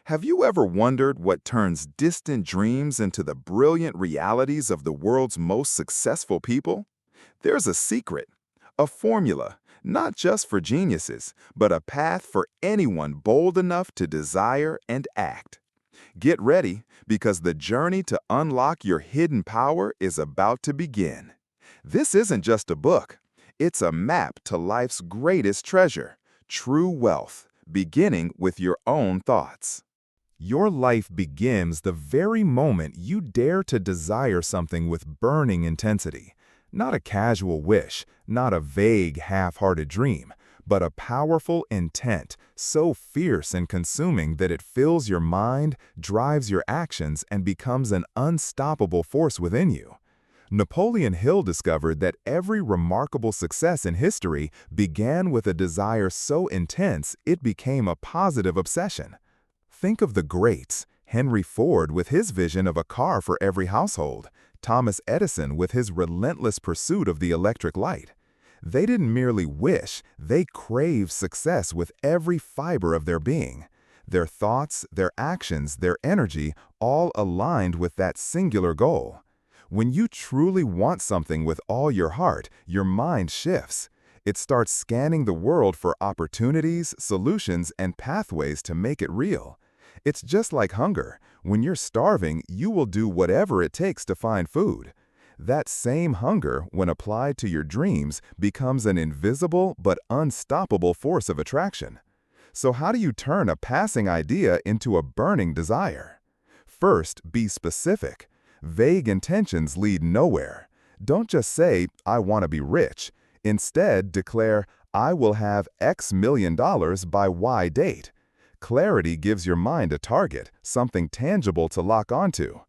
Have you ever wondered what turns distant dreams into the brilliant realities of the world's most successful people? There's a secret, a formula, not just for geniuses, but a path for anyone bold enough to desire and act. Get ready, because the journey to unlock your hidden power is about to begin. This isn't just a book, it's a map to life's greatest treasure, true wealth, beginning with your own thoughts. Your life begins the very moment you dare to desire something with burning intensity. Not a casual wish, not a vague, half-hearted dream, but a powerful intent, so fierce and consuming that it fills your mind, drives your actions, and becomes an unstoppable force within you. Napoleon Hill discovered that every remarkable success in history began with a desire so intense it became a positive obsession. Think of the greats: Henry Ford with his vision of a car for every household, Thomas Edison with his relentless pursuit of the electric light. They didn't merely wish, they craved success with every fiber of their being. Their thoughts, their actions, their energy, all aligned with that singular goal. When you truly want something with all your heart, your mind shifts. It starts scanning the world for opportunities, solutions, and pathways to make it real. It's just like hunger. When you're starving, you will do whatever it takes to find food. That same hunger, when applied to your dreams, becomes an invisible but unstoppable force of attraction. So how do you turn a passing idea into a burning desire? First, be specific. Vague intentions lead nowhere. Don't just say, "I want to be rich." Instead, declare, "I will have X million dollars by Y date." Clarity gives your mind a target, something tangible to lock onto.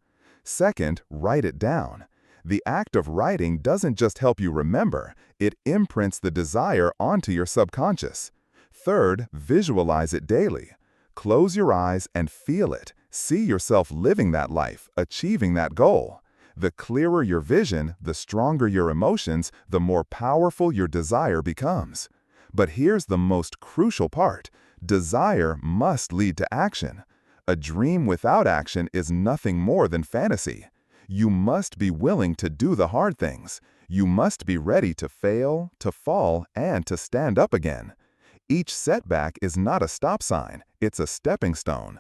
Second, write it down. The act of writing doesn't just help you remember, it imprints the desire onto your subconscious. Third, visualize it daily. Close your eyes and feel it. See yourself living that life, achieving that goal. The clearer your vision, the stronger your emotions, the more powerful your desire becomes. But here's the most crucial part. Desire must lead to action. A dream without action is nothing more than fantasy. You must be willing to do the hard things. You must be ready to fail, to fall, and to stand up again. Each setback is not a stop sign, it's a stepping stone.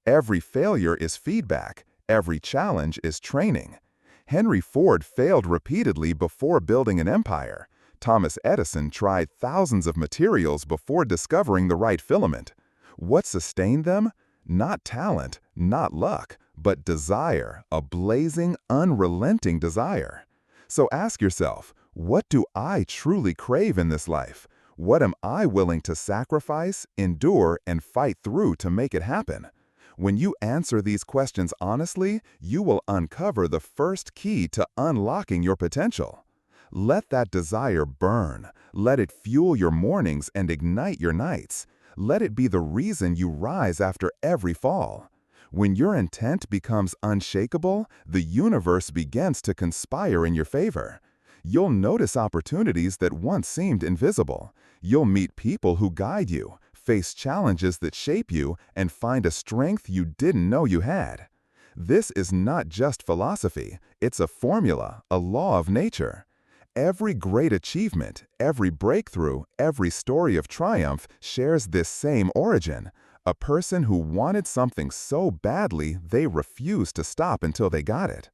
Every failure is feedback. Every challenge is training. Henry Ford failed repeatedly before building an empire. Thomas Edison tried thousands of materials before discovering the right filament. What sustained them? Not talent, not luck, but desire, a blazing, unrelenting desire. So ask yourself, what do I truly crave in this life? What am I willing to sacrifice, endure, and fight through to make it happen? When you answer these questions honestly, you will uncover the first key to unlocking your potential. Let that desire burn. Let it fuel your mornings and ignite your nights. Let it be the reason you rise after every fall. When your intent becomes unshakable, the universe begins to conspire in your favor. You'll notice opportunities that once seemed invisible. You'll meet people who guide you, face challenges that shape you, and find a strength you didn't know you had. This is not just philosophy, it's a formula, a law of nature. Every great achievement, every breakthrough, every story of triumph shares this same origin. A person who wanted something so badly they refused to stop until they got it.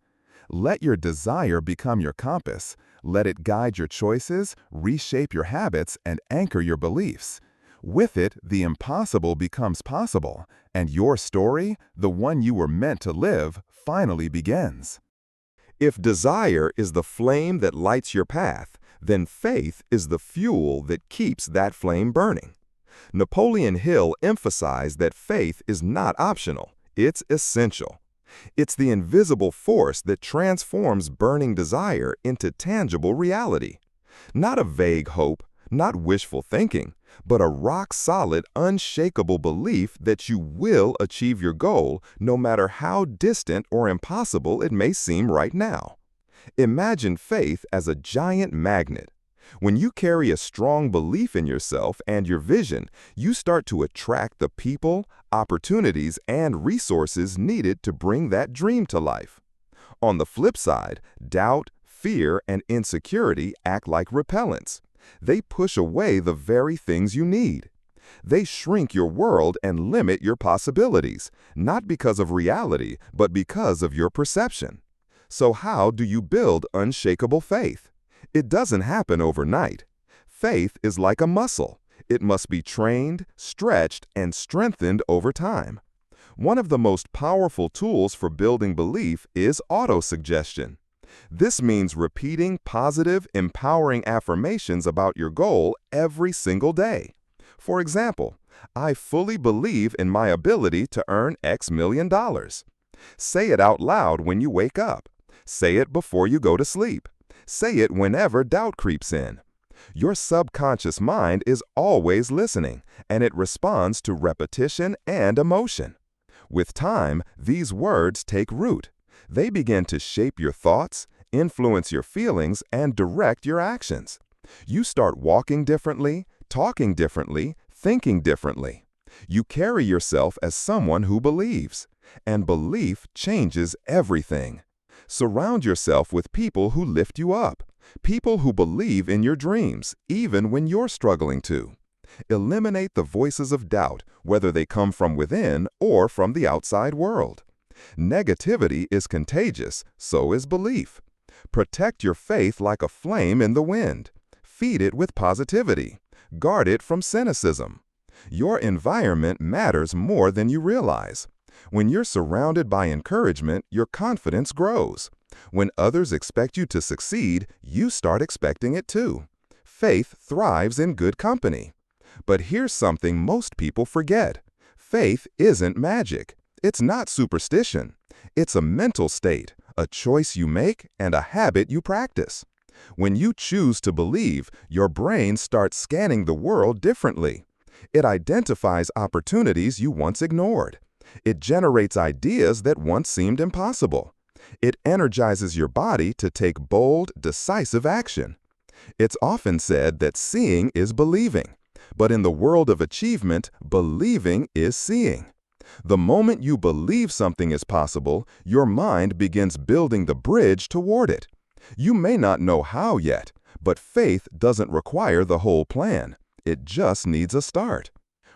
Let your desire become your compass. Let it guide your choices, reshape your habits, and anchor your beliefs. With it, the impossible becomes possible, and your story, the one you were meant to live, finally begins. If desire is the flame that lights your path, then faith is the fuel that keeps that flame burning. Napoleon Hill emphasized that faith is not optional, it's essential. It's the invisible force that transforms burning desire into tangible reality. Not a vague hope, not wishful thinking, but a rock-solid, unshakable belief that you will achieve your goal no matter how distant or impossible it may seem right now. Imagine faith as a giant magnet. When you carry a strong belief in yourself and your vision, you start to attract the people, opportunities, and resources needed to bring that dream to life. On the flip side, doubt, fear, and insecurity act like repellents. They push away the very things you need. They shrink your world and limit your possibilities, not because of reality, but because of your perception. So how do you build unshakable faith? It doesn't happen overnight. Faith is like a muscle. It must be trained, stretched, and strengthened over time. One of the most powerful tools for building belief is autosuggestion. This means repeating positive, empowering affirmations about your goal every single day. For example, I fully believe in my ability to earn X million dollars. Say it out loud when you wake up. Say it before you go to sleep. Say it whenever doubt creeps in. Your subconscious mind is always listening, and it responds to repetition and emotion. With time, these words take root. They begin to shape your thoughts, influence your feelings, and direct your actions. You start walking differently, talking differently, thinking differently. You carry yourself as someone who believes, and belief changes everything. Surround yourself with people who lift you up, people who believe in your dreams, even when you're struggling to. Eliminate the voices of doubt, whether they come from within or from the outside world. Negativity is contagious, so is belief. Protect your faith like a flame in the wind. Feed it with positivity. Guard it from cynicism. Your environment matters more than you realize. When you're surrounded by encouragement, your confidence grows. When others expect you to succeed, you start expecting it too. Faith thrives in good company. But here's something most people forget. Faith isn't magic. It's not superstition. It's a mental state, a choice you make, and a habit you practice. When you choose to believe, your brain starts scanning the world differently. It identifies opportunities you once ignored. It generates ideas that once seemed impossible. It energizes your body to take bold, decisive action. It's often said that seeing is believing. But in the world of achievement, believing is seeing. The moment you believe something is possible, your mind begins building the bridge toward it. You may not know how yet, but faith doesn't require the whole plan. It just needs a start.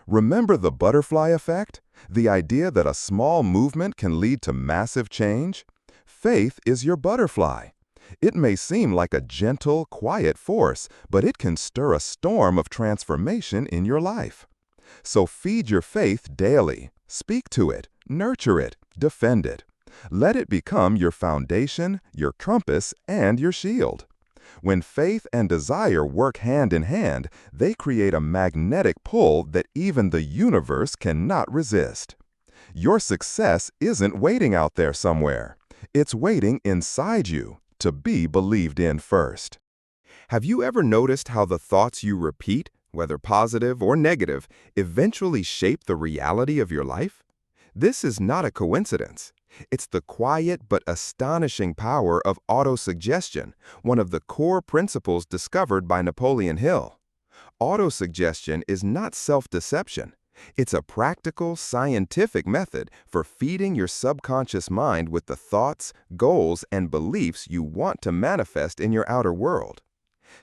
Remember the butterfly effect? The idea that a small movement can lead to massive change? Faith is your butterfly. It may seem like a gentle, quiet force, but it can stir a storm of transformation in your life. So feed your faith daily. Speak to it, nurture it, defend it. Let it become your foundation, your compass, and your shield. When faith and desire work hand in hand, they create a magnetic pull that even the universe cannot resist. Your success isn't waiting out there somewhere. It's waiting inside you to be believed in first. Have you ever noticed how the thoughts you repeat, whether positive or negative, eventually shape the reality of your life? This is not a coincidence. It's the quiet but astonishing power of autosuggestion, one of the core principles discovered by Napoleon Hill. Autosuggestion is not self-deception. It's a practical, scientific method for feeding your subconscious mind with the thoughts, goals, and beliefs you want to manifest in your outer world.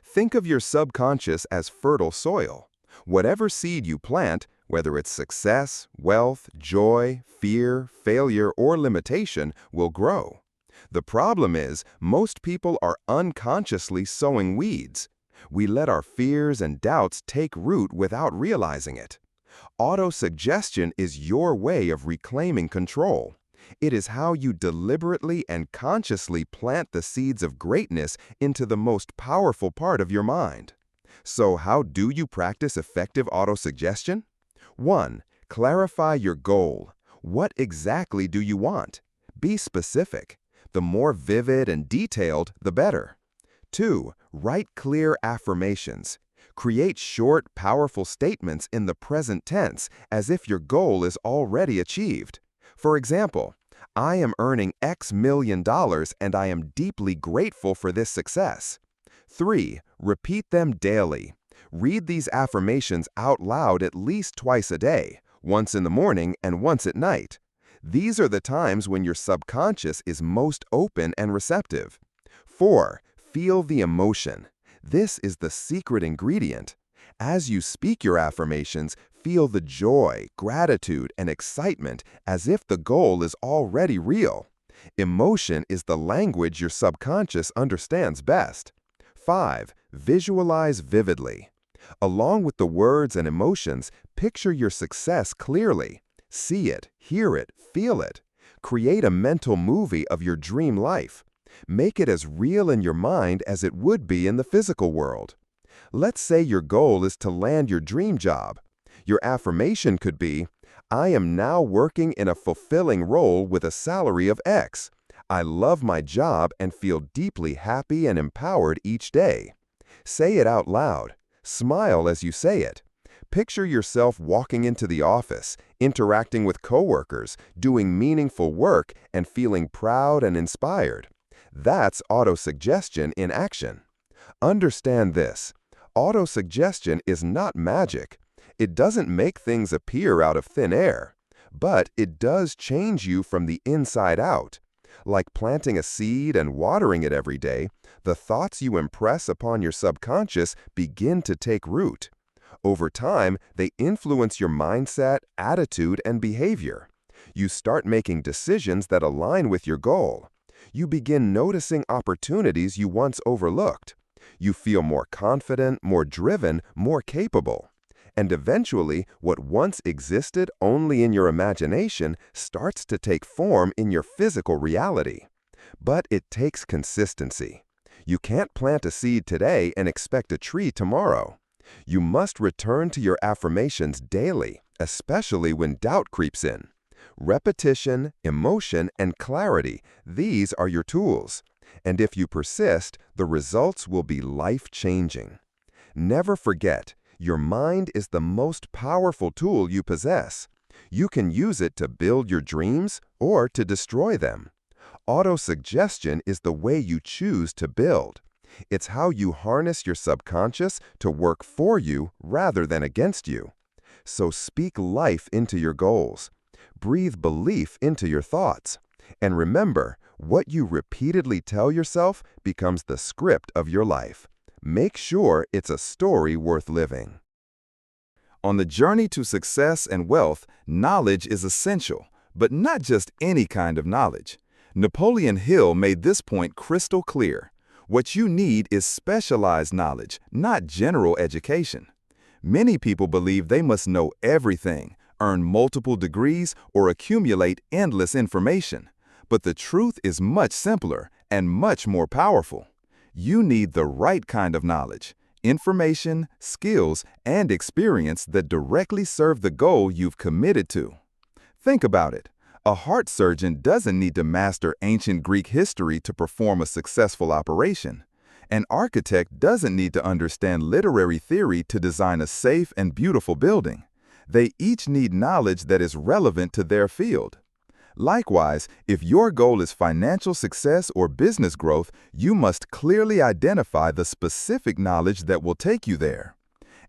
Think of your subconscious as fertile soil. Whatever seed you plant, whether it's success, wealth, joy, fear, failure, or limitation, will grow. The problem is, most people are unconsciously sowing weeds. We let our fears and doubts take root without realizing it. Autosuggestion is your way of reclaiming control. It is how you deliberately and consciously plant the seeds of greatness into the most powerful part of your mind. So how do you practice effective autosuggestion? 1. Clarify your goal. What exactly do you want? Be specific. The more vivid and detailed, the better. 2. Write clear affirmations. Create short, powerful statements in the present tense as if your goal is already achieved. For example, I am earning X million dollars and I am deeply grateful for this success. 3. Repeat them daily. Read these affirmations out loud at least twice a day, once in the morning and once at night. These are the times when your subconscious is most open and receptive. 4. Feel the emotion. This is the secret ingredient. As you speak your affirmations, feel the joy, gratitude, and excitement as if the goal is already real. Emotion is the language your subconscious understands best. 5. Visualize vividly. Along with the words and emotions, picture your success clearly. See it, hear it, feel it. Create a mental movie of your dream life. Make it as real in your mind as it would be in the physical world. Let's say your goal is to land your dream job. Your affirmation could be, I am now working in a fulfilling role with a salary of X. I love my job and feel deeply happy and empowered each day. Say it out loud. Smile as you say it. Picture yourself walking into the office, interacting with coworkers, doing meaningful work, and feeling proud and inspired. That's autosuggestion in action. Understand this. Autosuggestion is not magic. It doesn't make things appear out of thin air, but it does change you from the inside out. Like planting a seed and watering it every day, the thoughts you impress upon your subconscious begin to take root. Over time, they influence your mindset, attitude, and behavior. You start making decisions that align with your goal. You begin noticing opportunities you once overlooked. You feel more confident, more driven, more capable. And eventually, what once existed only in your imagination starts to take form in your physical reality. But it takes consistency. You can't plant a seed today and expect a tree tomorrow. You must return to your affirmations daily, especially when doubt creeps in. Repetition, emotion, and clarity, these are your tools. And if you persist, the results will be life-changing. Never forget, your mind is the most powerful tool you possess. You can use it to build your dreams or to destroy them. Autosuggestion is the way you choose to build. It's how you harness your subconscious to work for you rather than against you. So speak life into your goals. Breathe belief into your thoughts. And remember, what you repeatedly tell yourself becomes the script of your life. Make sure it's a story worth living. On the journey to success and wealth, knowledge is essential, but not just any kind of knowledge. Napoleon Hill made this point crystal clear. What you need is specialized knowledge, not general education. Many people believe they must know everything, earn multiple degrees, or accumulate endless information. But the truth is much simpler and much more powerful. You need the right kind of knowledge, information, skills, and experience that directly serve the goal you've committed to. Think about it. A heart surgeon doesn't need to master ancient Greek history to perform a successful operation. An architect doesn't need to understand literary theory to design a safe and beautiful building. They each need knowledge that is relevant to their field. Likewise, if your goal is financial success or business growth, you must clearly identify the specific knowledge that will take you there.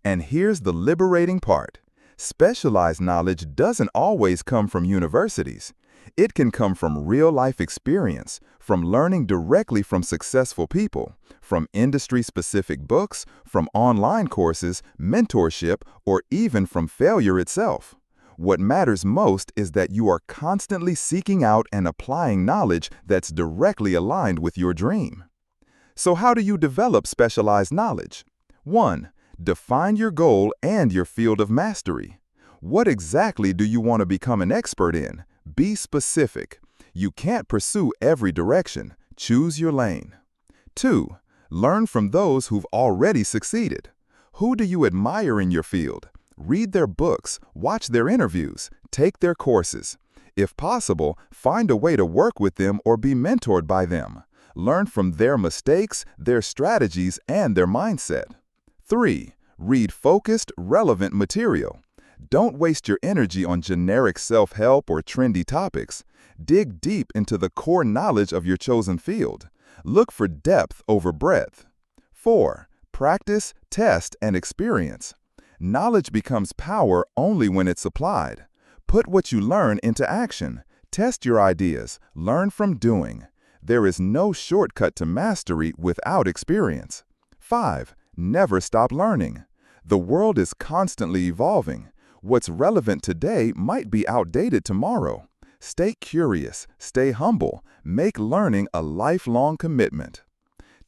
And here's the liberating part. Specialized knowledge doesn't always come from universities. It can come from real-life experience, from learning directly from successful people, from industry-specific books, from online courses, mentorship, or even from failure itself. What matters most is that you are constantly seeking out and applying knowledge that's directly aligned with your dream. So how do you develop specialized knowledge? 1. Define your goal and your field of mastery. What exactly do you want to become an expert in? Be specific. You can't pursue every direction. Choose your lane. 2. Learn from those who've already succeeded. Who do you admire in your field? Read their books, watch their interviews, take their courses. If possible, find a way to work with them or be mentored by them. Learn from their mistakes, their strategies, and their mindset. 3. Read focused, relevant material. Don't waste your energy on generic self-help or trendy topics. Dig deep into the core knowledge of your chosen field. Look for depth over breadth. 4. Practice, test, and experience. Knowledge becomes power only when it's applied. Put what you learn into action. Test your ideas. Learn from doing. There is no shortcut to mastery without experience. 5. Never stop learning. The world is constantly evolving. What's relevant today might be outdated tomorrow. Stay curious, stay humble, make learning a lifelong commitment.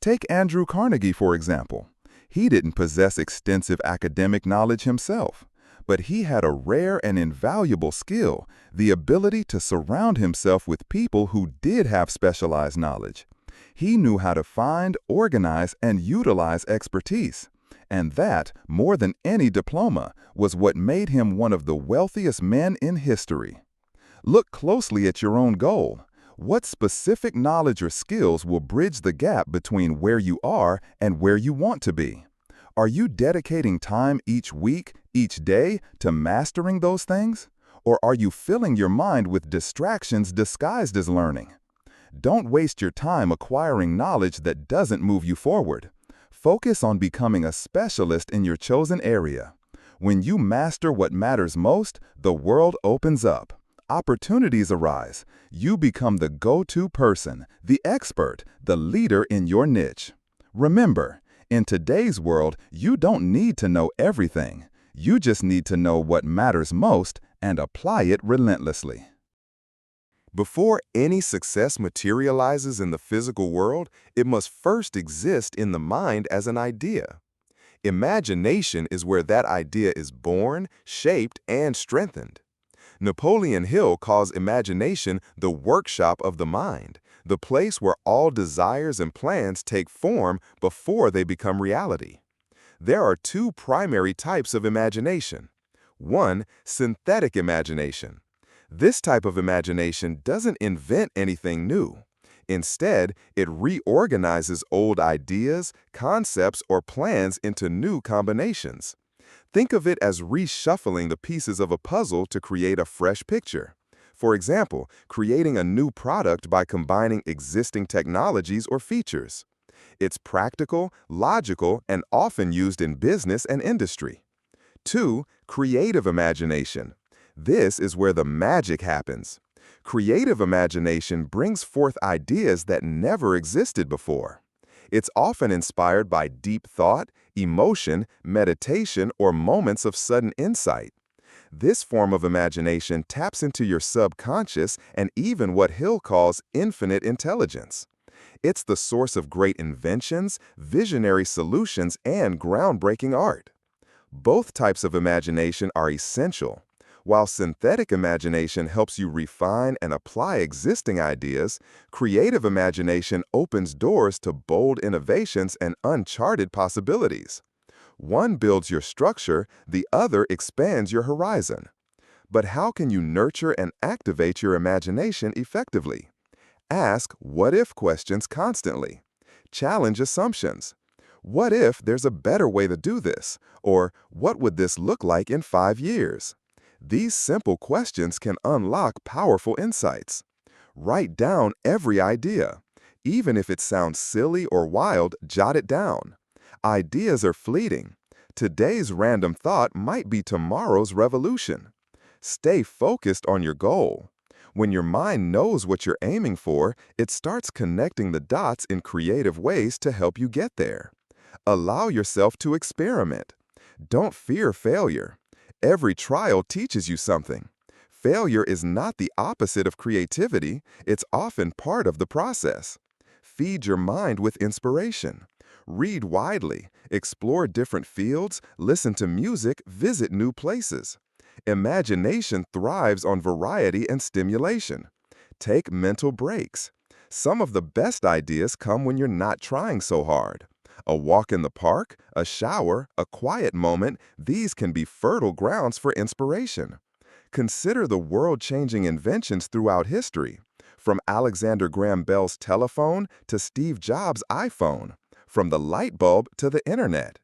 Take Andrew Carnegie, for example. He didn't possess extensive academic knowledge himself, but he had a rare and invaluable skill, the ability to surround himself with people who did have specialized knowledge. He knew how to find, organize, and utilize expertise. And that, more than any diploma, was what made him one of the wealthiest men in history. Look closely at your own goal. What specific knowledge or skills will bridge the gap between where you are and where you want to be? Are you dedicating time each week, each day, to mastering those things? Or are you filling your mind with distractions disguised as learning? Don't waste your time acquiring knowledge that doesn't move you forward. Focus on becoming a specialist in your chosen area. When you master what matters most, the world opens up. Opportunities arise. You become the go-to person, the expert, the leader in your niche. Remember, in today's world, you don't need to know everything. You just need to know what matters most and apply it relentlessly. Before any success materializes in the physical world, it must first exist in the mind as an idea. Imagination is where that idea is born, shaped, and strengthened. Napoleon Hill calls imagination the workshop of the mind, the place where all desires and plans take form before they become reality. There are two primary types of imagination. 1. Synthetic imagination. This type of imagination doesn't invent anything new. Instead, it reorganizes old ideas, concepts, or plans into new combinations. Think of it as reshuffling the pieces of a puzzle to create a fresh picture. For example, creating a new product by combining existing technologies or features. It's practical, logical, and often used in business and industry. 2. Creative imagination. This is where the magic happens. Creative imagination brings forth ideas that never existed before. It's often inspired by deep thought, emotion, meditation, or moments of sudden insight. This form of imagination taps into your subconscious and even what Hill calls infinite intelligence. It's the source of great inventions, visionary solutions, and groundbreaking art. Both types of imagination are essential. While synthetic imagination helps you refine and apply existing ideas, creative imagination opens doors to bold innovations and uncharted possibilities. One builds your structure, the other expands your horizon. But how can you nurture and activate your imagination effectively? Ask what-if questions constantly. Challenge assumptions. What if there's a better way to do this? Or what would this look like in 5 years? These simple questions can unlock powerful insights. Write down every idea. Even if it sounds silly or wild, jot it down. Ideas are fleeting. Today's random thought might be tomorrow's revolution. Stay focused on your goal. When your mind knows what you're aiming for, it starts connecting the dots in creative ways to help you get there. Allow yourself to experiment. Don't fear failure. Every trial teaches you something. Failure is not the opposite of creativity, it's often part of the process. Feed your mind with inspiration. Read widely, explore different fields, listen to music, visit new places. Imagination thrives on variety and stimulation. Take mental breaks. Some of the best ideas come when you're not trying so hard. A walk in the park, a shower, a quiet moment, these can be fertile grounds for inspiration. Consider the world-changing inventions throughout history, from Alexander Graham Bell's telephone to Steve Jobs' iPhone, from the light bulb to the internet.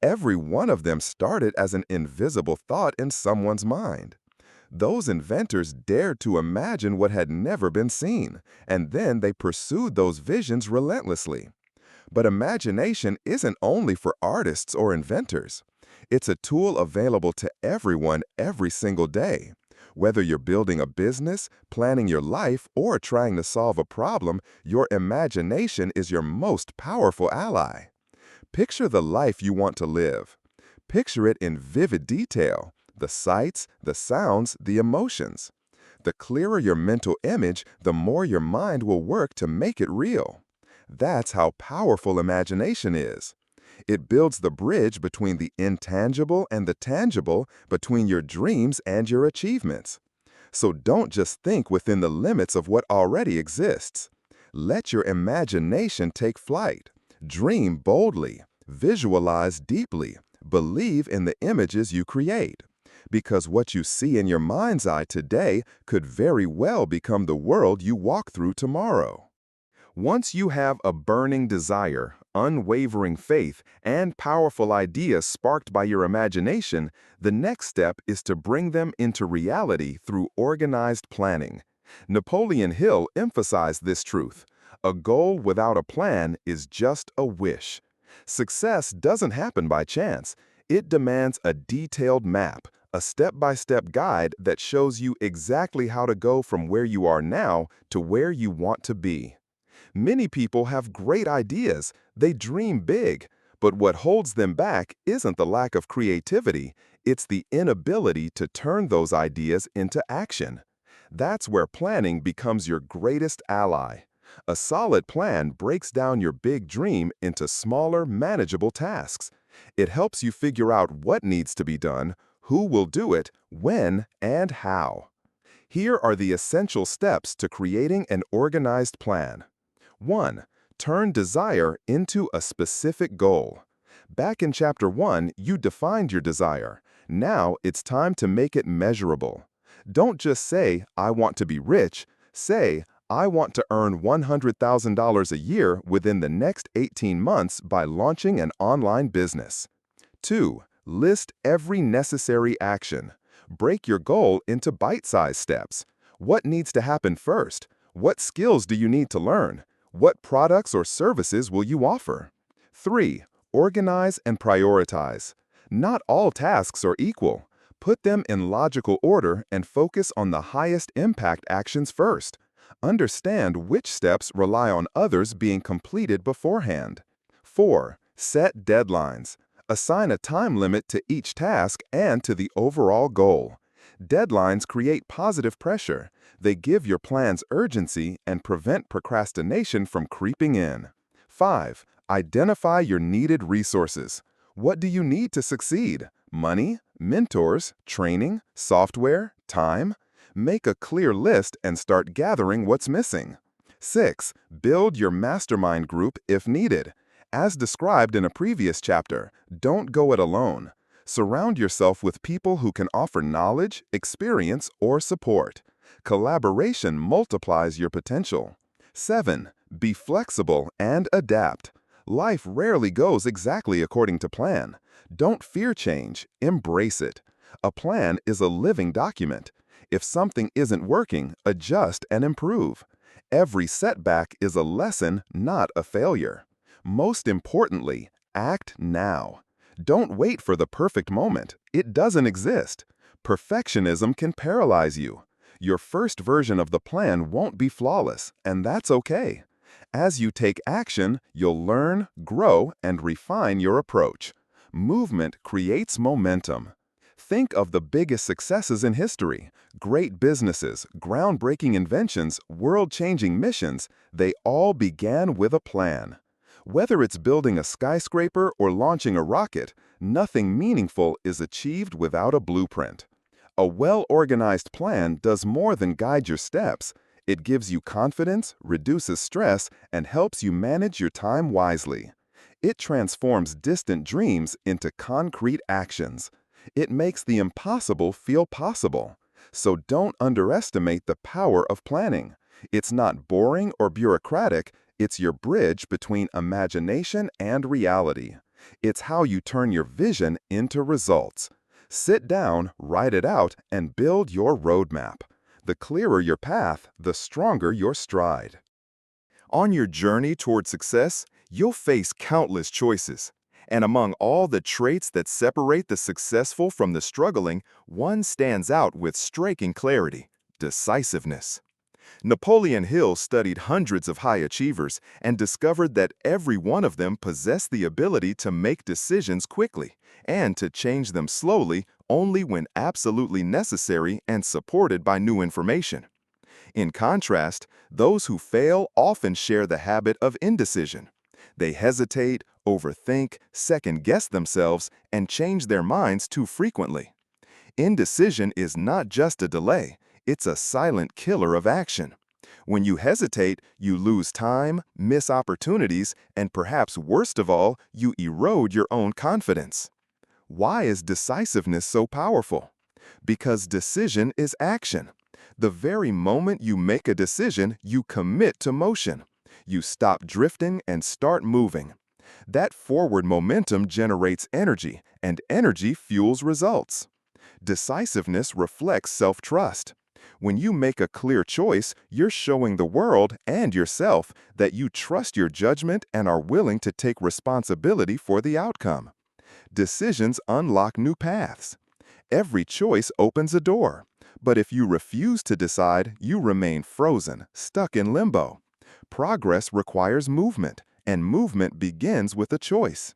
Every one of them started as an invisible thought in someone's mind. Those inventors dared to imagine what had never been seen, and then they pursued those visions relentlessly. But imagination isn't only for artists or inventors. It's a tool available to everyone every single day. Whether you're building a business, planning your life, or trying to solve a problem, your imagination is your most powerful ally. Picture the life you want to live. Picture it in vivid detail, the sights, the sounds, the emotions. The clearer your mental image, the more your mind will work to make it real. That's how powerful imagination is. It builds the bridge between the intangible and the tangible, between your dreams and your achievements. So don't just think within the limits of what already exists. Let your imagination take flight. Dream boldly. Visualize deeply. Believe in the images you create. Because what you see in your mind's eye today could very well become the world you walk through tomorrow. Once you have a burning desire, unwavering faith, and powerful ideas sparked by your imagination, the next step is to bring them into reality through organized planning. Napoleon Hill emphasized this truth. A goal without a plan is just a wish. Success doesn't happen by chance. It demands a detailed map, a step-by-step guide that shows you exactly how to go from where you are now to where you want to be. Many people have great ideas, they dream big, but what holds them back isn't the lack of creativity, it's the inability to turn those ideas into action. That's where planning becomes your greatest ally. A solid plan breaks down your big dream into smaller, manageable tasks. It helps you figure out what needs to be done, who will do it, when, and how. Here are the essential steps to creating an organized plan. 1. Turn desire into a specific goal. Back in Chapter 1, you defined your desire. Now it's time to make it measurable. Don't just say, "I want to be rich." Say, "I want to earn $100,000 a year within the next 18 months by launching an online business." 2. List every necessary action. Break your goal into bite-sized steps. What needs to happen first? What skills do you need to learn? What products or services will you offer? 3. Organize and prioritize. Not all tasks are equal. Put them in logical order and focus on the highest impact actions first. Understand which steps rely on others being completed beforehand. 4. Set deadlines. Assign a time limit to each task and to the overall goal. Deadlines create positive pressure. They give your plans urgency and prevent procrastination from creeping in. 5. Identify your needed resources. What do you need to succeed? Money, mentors, training, software, time? Make a clear list and start gathering what's missing. 6. Build your mastermind group if needed. As described in a previous chapter, don't go it alone. Surround yourself with people who can offer knowledge, experience, or support. Collaboration multiplies your potential. 7. Be flexible and adapt. Life rarely goes exactly according to plan. Don't fear change, embrace it. A plan is a living document. If something isn't working, adjust and improve. Every setback is a lesson, not a failure. Most importantly, act now. Don't wait for the perfect moment. It doesn't exist. Perfectionism can paralyze you. Your first version of the plan won't be flawless, and that's okay. As you take action, you'll learn, grow, and refine your approach. Movement creates momentum. Think of the biggest successes in history. Great businesses, groundbreaking inventions, world-changing missions, they all began with a plan. Whether it's building a skyscraper or launching a rocket, nothing meaningful is achieved without a blueprint. A well-organized plan does more than guide your steps. It gives you confidence, reduces stress, and helps you manage your time wisely. It transforms distant dreams into concrete actions. It makes the impossible feel possible. So don't underestimate the power of planning. It's not boring or bureaucratic. It's your bridge between imagination and reality. It's how you turn your vision into results. Sit down, write it out, and build your roadmap. The clearer your path, the stronger your stride. On your journey toward success, You'll face countless choices. And among all the traits that separate the successful from the struggling, one stands out with striking clarity: decisiveness. Napoleon Hill studied hundreds of high achievers and discovered that every one of them possessed the ability to make decisions quickly and to change them slowly only when absolutely necessary and supported by new information. In contrast, those who fail often share the habit of indecision. They hesitate, overthink, second-guess themselves, and change their minds too frequently. Indecision is not just a delay, it's a silent killer of action. When you hesitate, you lose time, miss opportunities, and perhaps worst of all, you erode your own confidence. Why is decisiveness so powerful? Because decision is action. The very moment you make a decision, you commit to motion. You stop drifting and start moving. That forward momentum generates energy, and energy fuels results. Decisiveness reflects self-trust. When you make a clear choice, you're showing the world and yourself that you trust your judgment and are willing to take responsibility for the outcome. Decisions unlock new paths. Every choice opens a door. But if you refuse to decide, you remain frozen, stuck in limbo. Progress requires movement, and movement begins with a choice.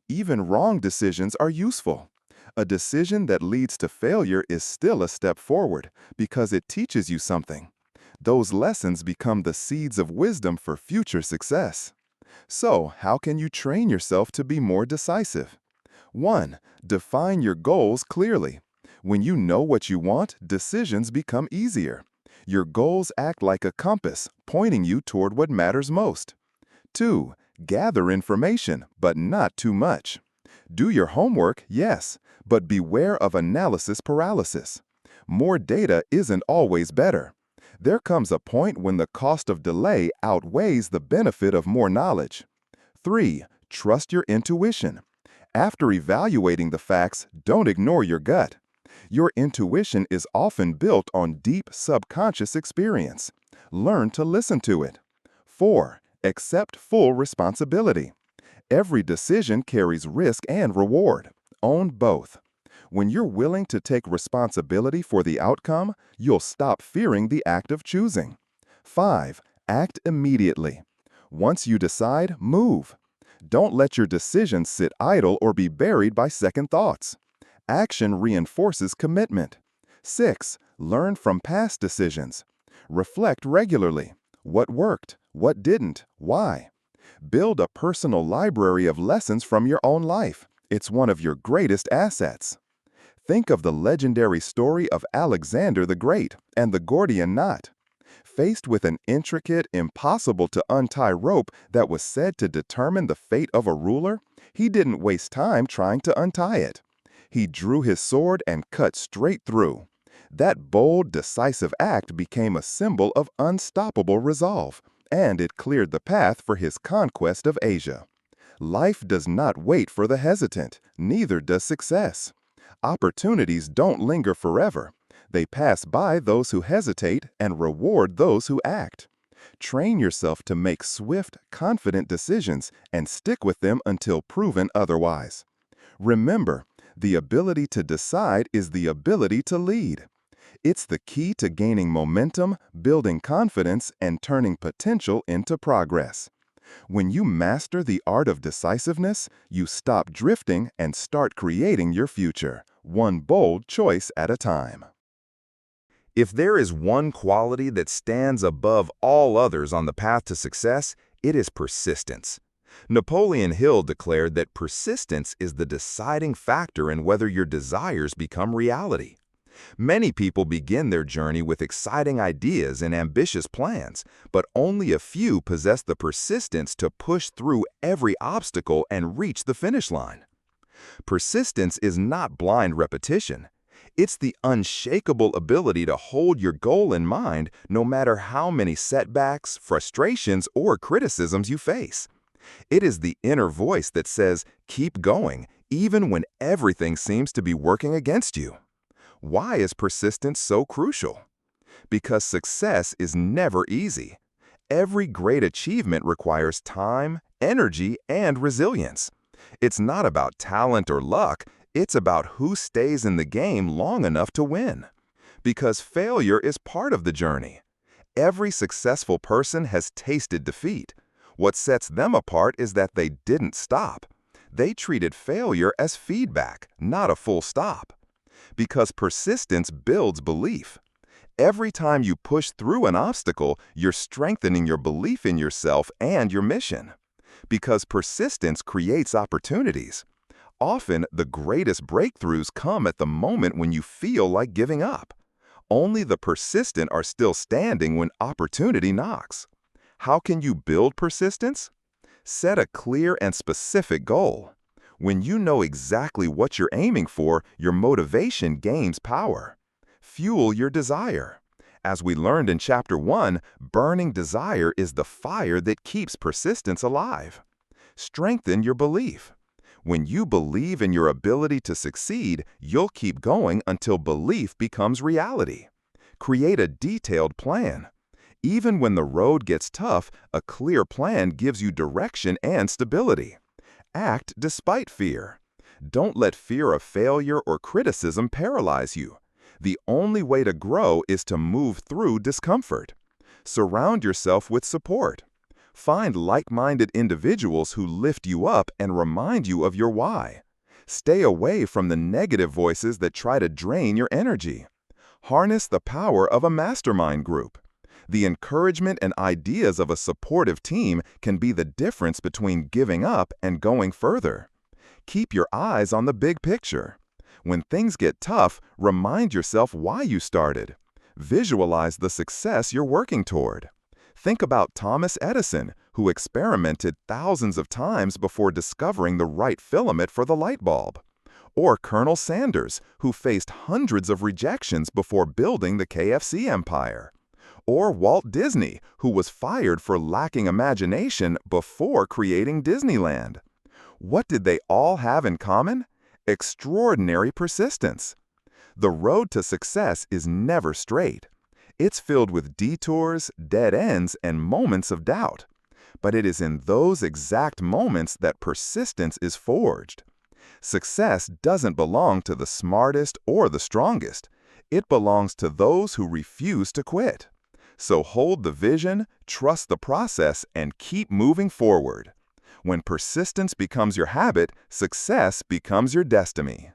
Even wrong decisions are useful. A decision that leads to failure is still a step forward because it teaches you something. Those lessons become the seeds of wisdom for future success. So, how can you train yourself to be more decisive? 1. Define your goals clearly. When you know what you want, decisions become easier. Your goals act like a compass, pointing you toward what matters most. 2. Gather information, but not too much. Do your homework, yes, but beware of analysis paralysis. More data isn't always better. There comes a point when the cost of delay outweighs the benefit of more knowledge. 3. Trust your intuition. After evaluating the facts, don't ignore your gut. Your intuition is often built on deep subconscious experience. Learn to listen to it. 4. Accept full responsibility. Every decision carries risk and reward. Own both. When you're willing to take responsibility for the outcome, you'll stop fearing the act of choosing. 5. Act immediately. Once you decide, move. Don't let your decisions sit idle or be buried by second thoughts. Action reinforces commitment. 6. Learn from past decisions. Reflect regularly. What worked? What didn't? Why? Build a personal library of lessons from your own life. It's one of your greatest assets. Think of the legendary story of Alexander the Great and the Gordian knot. Faced with an intricate, impossible-to-untie rope that was said to determine the fate of a ruler, he didn't waste time trying to untie it. He drew his sword and cut straight through. That bold, decisive act became a symbol of unstoppable resolve, and it cleared the path for his conquest of Asia. Life does not wait for the hesitant, neither does success. Opportunities don't linger forever. They pass by those who hesitate and reward those who act. Train yourself to make swift, confident decisions and stick with them until proven otherwise. Remember, the ability to decide is the ability to lead. It's the key to gaining momentum, building confidence, and turning potential into progress. When you master the art of decisiveness, you stop drifting and start creating your future, one bold choice at a time. If there is one quality that stands above all others on the path to success, it is persistence. Napoleon Hill declared that persistence is the deciding factor in whether your desires become reality. Many people begin their journey with exciting ideas and ambitious plans, but only a few possess the persistence to push through every obstacle and reach the finish line. Persistence is not blind repetition. It's the unshakable ability to hold your goal in mind no matter how many setbacks, frustrations, or criticisms you face. It is the inner voice that says, keep going, even when everything seems to be working against you. Why is persistence so crucial? Because success is never easy. Every great achievement requires time, energy, and resilience. It's not about talent or luck, it's about who stays in the game long enough to win. Because failure is part of the journey. Every successful person has tasted defeat. What sets them apart is that they didn't stop. They treated failure as feedback, not a full stop. Because persistence builds belief. Every time you push through an obstacle, you're strengthening your belief in yourself and your mission. Because persistence creates opportunities. Often, the greatest breakthroughs come at the moment when you feel like giving up. Only the persistent are still standing when opportunity knocks. How can you build persistence? Set a clear and specific goal. When you know exactly what you're aiming for, your motivation gains power. Fuel your desire. As we learned in Chapter 1, burning desire is the fire that keeps persistence alive. Strengthen your belief. When you believe in your ability to succeed, you'll keep going until belief becomes reality. Create a detailed plan. Even when the road gets tough, a clear plan gives you direction and stability. Act despite fear. Don't let fear of failure or criticism paralyze you. The only way to grow is to move through discomfort. Surround yourself with support. Find like-minded individuals who lift you up and remind you of your why. Stay away from the negative voices that try to drain your energy. Harness the power of a mastermind group. The encouragement and ideas of a supportive team can be the difference between giving up and going further. Keep your eyes on the big picture. When things get tough, remind yourself why you started. Visualize the success you're working toward. Think about Thomas Edison, who experimented thousands of times before discovering the right filament for the light bulb. Or Colonel Sanders, who faced hundreds of rejections before building the KFC empire. Or Walt Disney, who was fired for lacking imagination before creating Disneyland. What did they all have in common? Extraordinary persistence. The road to success is never straight. It's filled with detours, dead ends, and moments of doubt. But it is in those exact moments that persistence is forged. Success doesn't belong to the smartest or the strongest. It belongs to those who refuse to quit. So hold the vision, trust the process, and keep moving forward. When persistence becomes your habit, success becomes your destiny.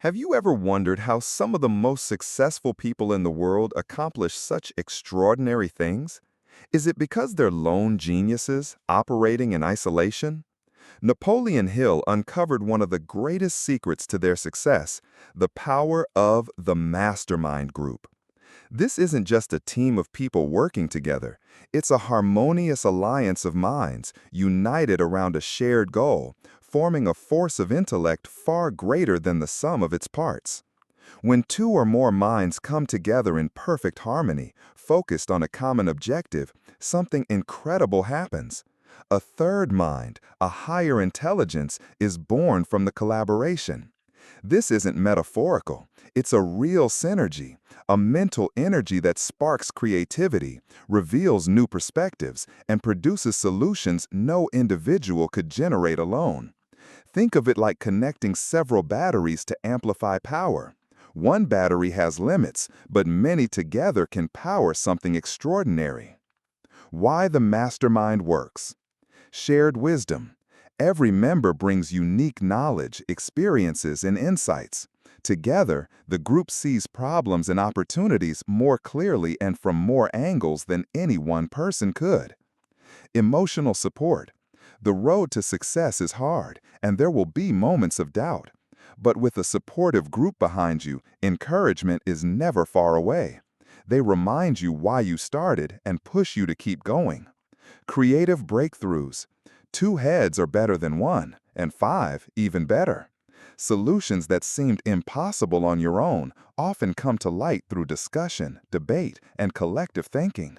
Have you ever wondered how some of the most successful people in the world accomplish such extraordinary things? Is it because they're lone geniuses operating in isolation? Napoleon Hill uncovered one of the greatest secrets to their success: the power of the mastermind group. This isn't just a team of people working together. It's a harmonious alliance of minds, united around a shared goal, forming a force of intellect far greater than the sum of its parts. When two or more minds come together in perfect harmony, focused on a common objective, something incredible happens. A third mind, a higher intelligence, is born from the collaboration. This isn't metaphorical. It's a real synergy, a mental energy that sparks creativity, reveals new perspectives, and produces solutions no individual could generate alone. Think of it like connecting several batteries to amplify power. One battery has limits, but many together can power something extraordinary. Why the mastermind works. Shared wisdom. Every member brings unique knowledge, experiences, and insights. Together, the group sees problems and opportunities more clearly and from more angles than any one person could. Emotional support. The road to success is hard, and there will be moments of doubt. But with a supportive group behind you, encouragement is never far away. They remind you why you started and push you to keep going. Creative breakthroughs. 2 heads are better than 1, and 5 even better. Solutions that seemed impossible on your own often come to light through discussion, debate, and collective thinking.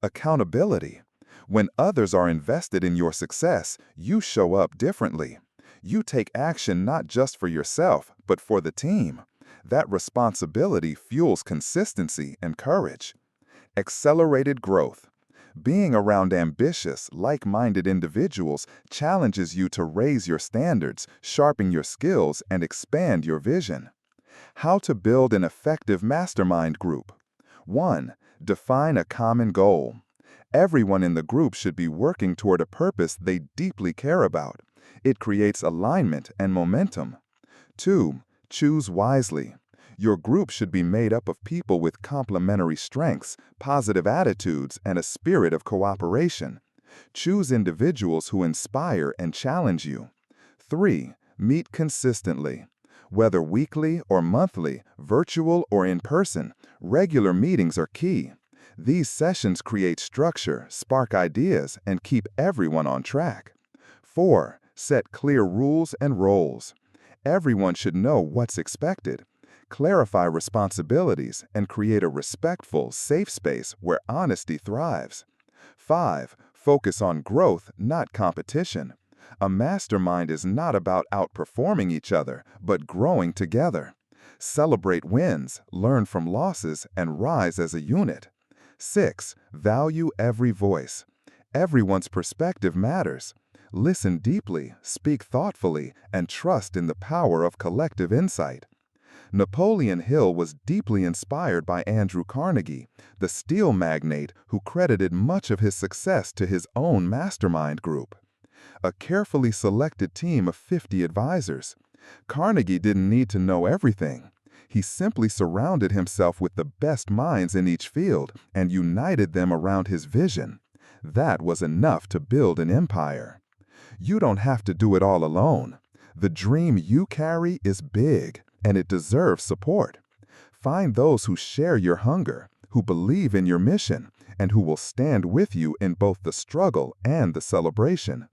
Accountability. When others are invested in your success, you show up differently. You take action not just for yourself, but for the team. That responsibility fuels consistency and courage. Accelerated growth. Being around ambitious, like-minded individuals challenges you to raise your standards, sharpen your skills, and expand your vision. How to build an effective mastermind group. 1. Define a common goal. Everyone in the group should be working toward a purpose they deeply care about. It creates alignment and momentum. 2. Choose wisely. Your group should be made up of people with complementary strengths, positive attitudes, and a spirit of cooperation. Choose individuals who inspire and challenge you. 3. Meet consistently. Whether weekly or monthly, virtual or in person, regular meetings are key. These sessions create structure, spark ideas, and keep everyone on track. 4. Set clear rules and roles. Everyone should know what's expected. Clarify responsibilities and create a respectful, safe space where honesty thrives. 5. Focus on growth, not competition. A mastermind is not about outperforming each other, but growing together. Celebrate wins, learn from losses, and rise as a unit. 6. Value every voice. Everyone's perspective matters. Listen deeply, speak thoughtfully, and trust in the power of collective insight. Napoleon Hill was deeply inspired by Andrew Carnegie, the steel magnate who credited much of his success to his own mastermind group. A carefully selected team of 50 advisors. Carnegie didn't need to know everything. He simply surrounded himself with the best minds in each field and united them around his vision. That was enough to build an empire. You don't have to do it all alone. The dream you carry is big, and it deserves support. Find those who share your hunger, who believe in your mission, and who will stand with you in both the struggle and the celebration.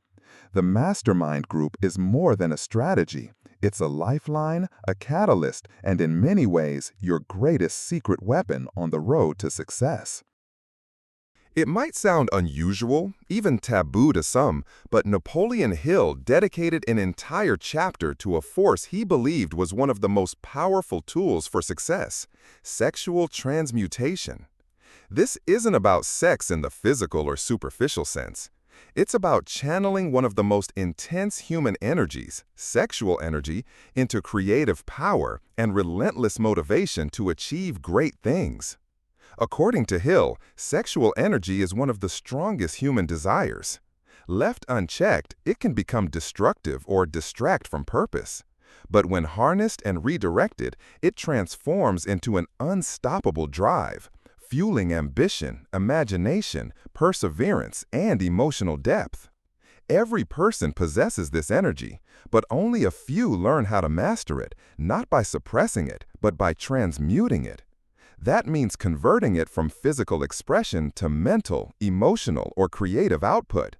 The mastermind group is more than a strategy. It's a lifeline, a catalyst, and in many ways, your greatest secret weapon on the road to success. It might sound unusual, even taboo to some, but Napoleon Hill dedicated an entire chapter to a force he believed was one of the most powerful tools for success: sexual transmutation. This isn't about sex in the physical or superficial sense. It's about channeling one of the most intense human energies, sexual energy, into creative power and relentless motivation to achieve great things. According to Hill, sexual energy is one of the strongest human desires. Left unchecked, it can become destructive or distract from purpose. But when harnessed and redirected, it transforms into an unstoppable drive, fueling ambition, imagination, perseverance, and emotional depth. Every person possesses this energy, but only a few learn how to master it, not by suppressing it, but by transmuting it. That means converting it from physical expression to mental, emotional, or creative output.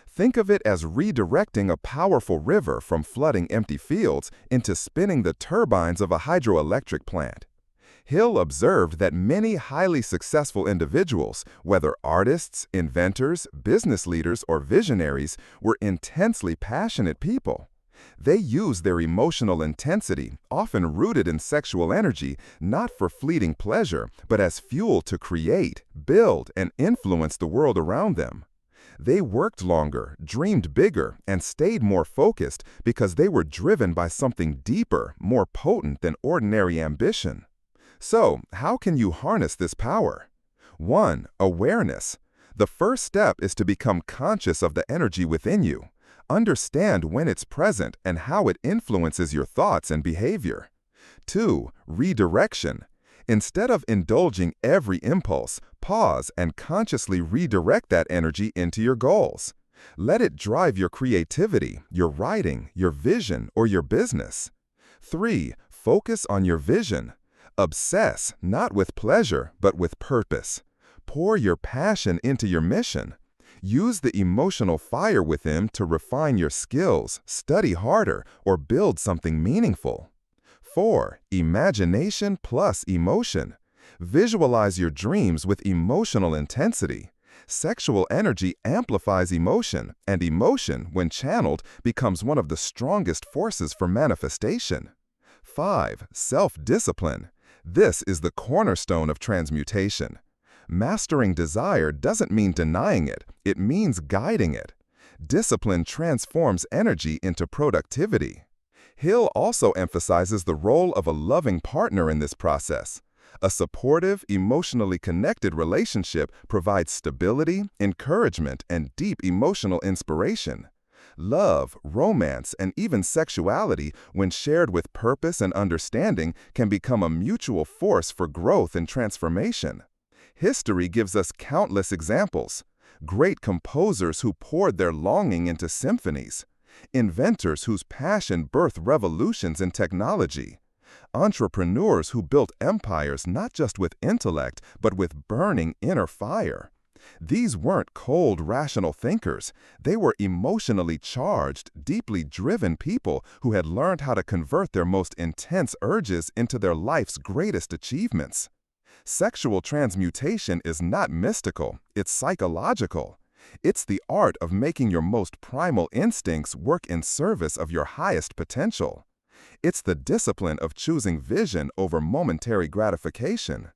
Think of it as redirecting a powerful river from flooding empty fields into spinning the turbines of a hydroelectric plant. Hill observed that many highly successful individuals, whether artists, inventors, business leaders, or visionaries, were intensely passionate people. They use their emotional intensity, often rooted in sexual energy, not for fleeting pleasure, but as fuel to create, build, and influence the world around them. They worked longer, dreamed bigger, and stayed more focused because they were driven by something deeper, more potent than ordinary ambition. So, how can you harness this power? 1. Awareness. The first step is to become conscious of the energy within you. Understand when it's present and how it influences your thoughts and behavior. 2. Redirection. Instead of indulging every impulse, pause and consciously redirect that energy into your goals. Let it drive your creativity, your writing, your vision, or your business. 3. Focus on your vision. Obsess, not with pleasure, but with purpose. Pour your passion into your mission. Use the emotional fire within to refine your skills, study harder, or build something meaningful. 4. Imagination plus emotion. Visualize your dreams with emotional intensity. Sexual energy amplifies emotion, and emotion, when channeled, becomes one of the strongest forces for manifestation. 5. Self-discipline. This is the cornerstone of transmutation. Mastering desire doesn't mean denying it, it means guiding it. Discipline transforms energy into productivity. Hill also emphasizes the role of a loving partner in this process. A supportive, emotionally connected relationship provides stability, encouragement, and deep emotional inspiration. Love, romance, and even sexuality, when shared with purpose and understanding, can become a mutual force for growth and transformation. History gives us countless examples. Great composers who poured their longing into symphonies. Inventors whose passion birthed revolutions in technology. Entrepreneurs who built empires not just with intellect, but with burning inner fire. These weren't cold, rational thinkers. They were emotionally charged, deeply driven people who had learned how to convert their most intense urges into their life's greatest achievements. Sexual transmutation is not mystical, it's psychological. It's the art of making your most primal instincts work in service of your highest potential. It's the discipline of choosing vision over momentary gratification.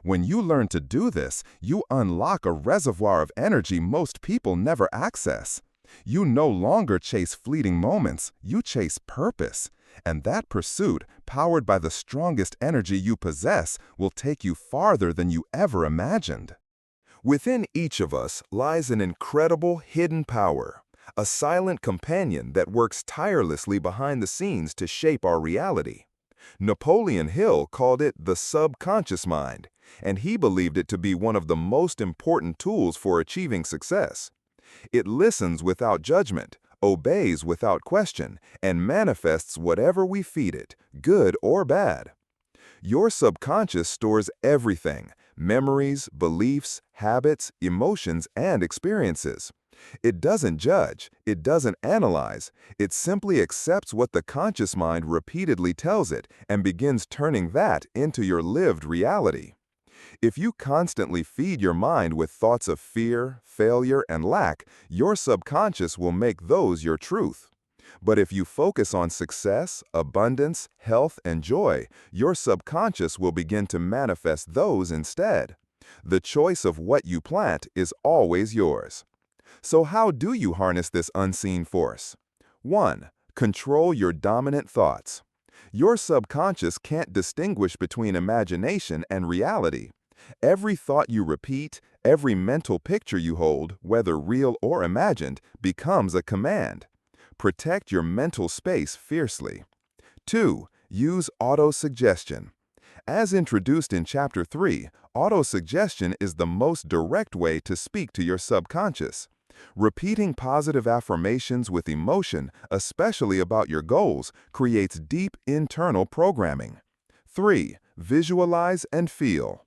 When you learn to do this, you unlock a reservoir of energy most people never access. You no longer chase fleeting moments, you chase purpose. And that pursuit, powered by the strongest energy you possess, will take you farther than you ever imagined. Within each of us lies an incredible hidden power, a silent companion that works tirelessly behind the scenes to shape our reality. Napoleon Hill called it the subconscious mind, and he believed it to be one of the most important tools for achieving success. It listens without judgment, obeys without question, and manifests whatever we feed it, good or bad. Your subconscious stores everything: memories, beliefs, habits, emotions, and experiences. It doesn't judge, it doesn't analyze, it simply accepts what the conscious mind repeatedly tells it and begins turning that into your lived reality. If you constantly feed your mind with thoughts of fear, failure, and lack, your subconscious will make those your truth. But if you focus on success, abundance, health, and joy, your subconscious will begin to manifest those instead. The choice of what you plant is always yours. So how do you harness this unseen force? 1. Control your dominant thoughts. Your subconscious can't distinguish between imagination and reality. Every thought you repeat, every mental picture you hold, whether real or imagined, becomes a command. Protect your mental space fiercely. 2. Use autosuggestion. As introduced in Chapter 3, autosuggestion is the most direct way to speak to your subconscious. Repeating positive affirmations with emotion, especially about your goals, creates deep internal programming. 3. Visualize and feel.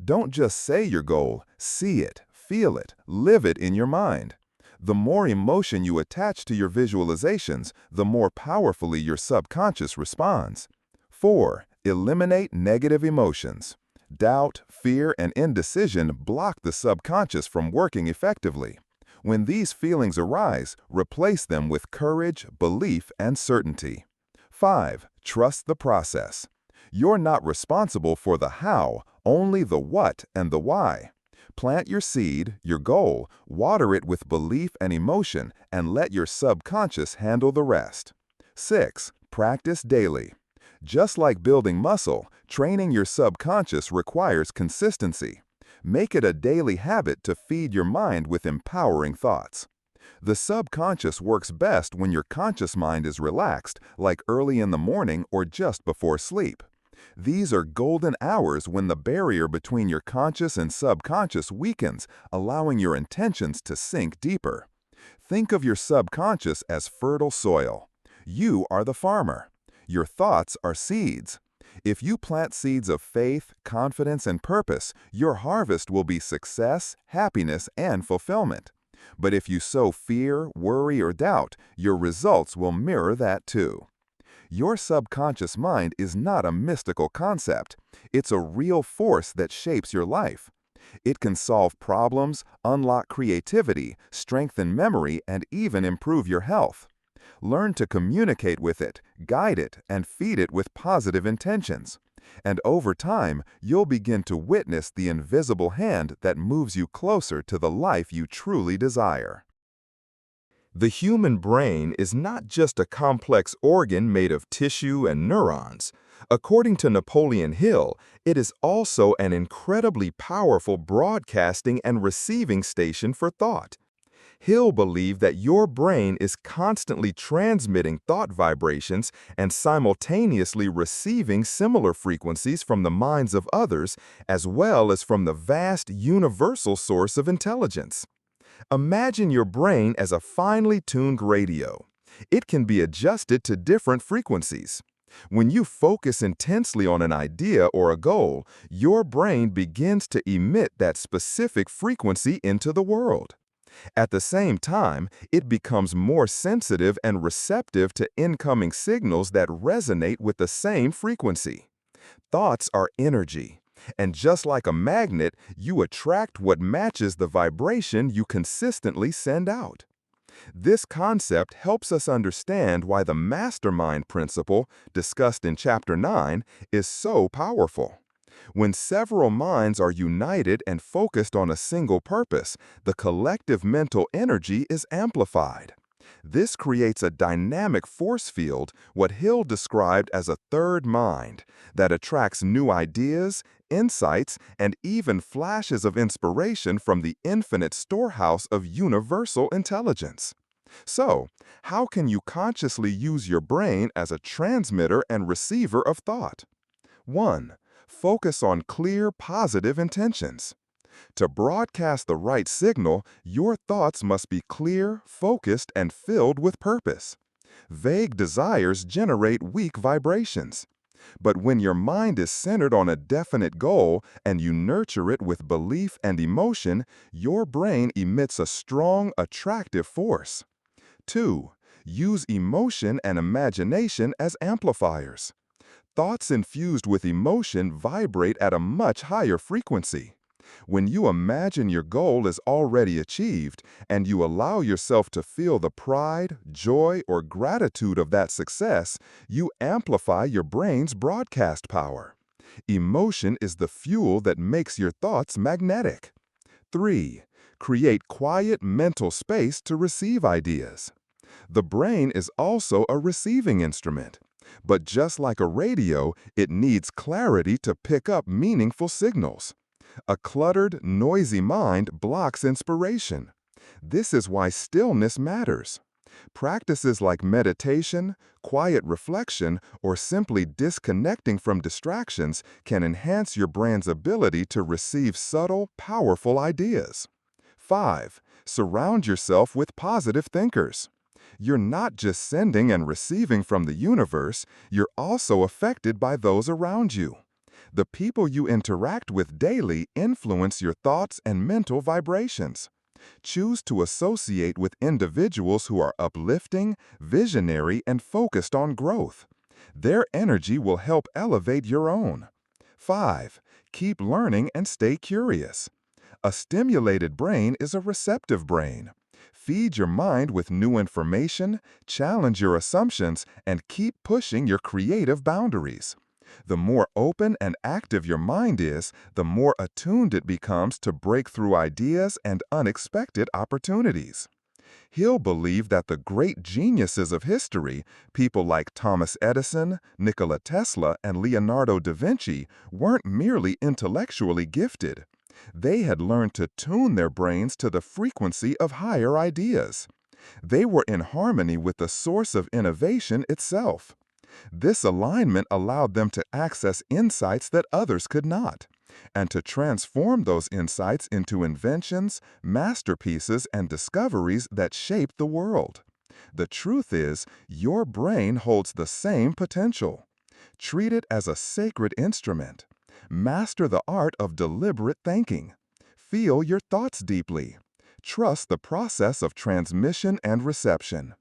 Don't just say your goal, see it, feel it, live it in your mind. The more emotion you attach to your visualizations, the more powerfully your subconscious responds. 4. Eliminate negative emotions. Doubt, fear, and indecision block the subconscious from working effectively. When these feelings arise, replace them with courage, belief, and certainty. 5. Trust the process. You're not responsible for the how, only the what and the why. Plant your seed, your goal, water it with belief and emotion, and let your subconscious handle the rest. 6. Practice daily. Just like building muscle, training your subconscious requires consistency. Make it a daily habit to feed your mind with empowering thoughts. The subconscious works best when your conscious mind is relaxed, like early in the morning or just before sleep. These are golden hours when the barrier between your conscious and subconscious weakens, allowing your intentions to sink deeper. Think of your subconscious as fertile soil. You are the farmer. Your thoughts are seeds. If you plant seeds of faith, confidence, and purpose, your harvest will be success, happiness, and fulfillment. But if you sow fear, worry, or doubt, your results will mirror that too. Your subconscious mind is not a mystical concept. It's a real force that shapes your life. It can solve problems, unlock creativity, strengthen memory, and even improve your health. Learn to communicate with it, guide it, and feed it with positive intentions. And over time, you'll begin to witness the invisible hand that moves you closer to the life you truly desire. The human brain is not just a complex organ made of tissue and neurons. According to Napoleon Hill, it is also an incredibly powerful broadcasting and receiving station for thought. Hill believed that your brain is constantly transmitting thought vibrations and simultaneously receiving similar frequencies from the minds of others, as well as from the vast universal source of intelligence. Imagine your brain as a finely tuned radio. It can be adjusted to different frequencies. When you focus intensely on an idea or a goal, your brain begins to emit that specific frequency into the world. At the same time, it becomes more sensitive and receptive to incoming signals that resonate with the same frequency. Thoughts are energy, and just like a magnet, you attract what matches the vibration you consistently send out. This concept helps us understand why the mastermind principle, discussed in Chapter 9, is so powerful. When several minds are united and focused on a single purpose, the collective mental energy is amplified. This creates a dynamic force field, what Hill described as a third mind, that attracts new ideas, insights, and even flashes of inspiration from the infinite storehouse of universal intelligence. So, how can you consciously use your brain as a transmitter and receiver of thought? 1. Focus on clear, positive intentions. To broadcast the right signal, your thoughts must be clear, focused, and filled with purpose. Vague desires generate weak vibrations. But when your mind is centered on a definite goal and you nurture it with belief and emotion, your brain emits a strong, attractive force. 2. Use emotion and imagination as amplifiers. Thoughts infused with emotion vibrate at a much higher frequency. When you imagine your goal is already achieved and you allow yourself to feel the pride, joy, or gratitude of that success, you amplify your brain's broadcast power. Emotion is the fuel that makes your thoughts magnetic. 3. Create quiet mental space to receive ideas. The brain is also a receiving instrument. But just like a radio, it needs clarity to pick up meaningful signals. A cluttered, noisy mind blocks inspiration. This is why stillness matters. Practices like meditation, quiet reflection, or simply disconnecting from distractions can enhance your brain's ability to receive subtle, powerful ideas. 5. Surround yourself with positive thinkers. You're not just sending and receiving from the universe, you're also affected by those around you. The people you interact with daily influence your thoughts and mental vibrations. Choose to associate with individuals who are uplifting, visionary, and focused on growth. Their energy will help elevate your own. 5. Keep learning and stay curious. A stimulated brain is a receptive brain. Feed your mind with new information, challenge your assumptions, and keep pushing your creative boundaries. The more open and active your mind is, the more attuned it becomes to breakthrough ideas and unexpected opportunities. He'll believe that the great geniuses of history, people like Thomas Edison, Nikola Tesla, and Leonardo da Vinci, weren't merely intellectually gifted. They had learned to tune their brains to the frequency of higher ideas. They were in harmony with the source of innovation itself. This alignment allowed them to access insights that others could not, and to transform those insights into inventions, masterpieces, and discoveries that shaped the world. The truth is, your brain holds the same potential. Treat it as a sacred instrument. Master the art of deliberate thinking. Feel your thoughts deeply. Trust the process of transmission and reception.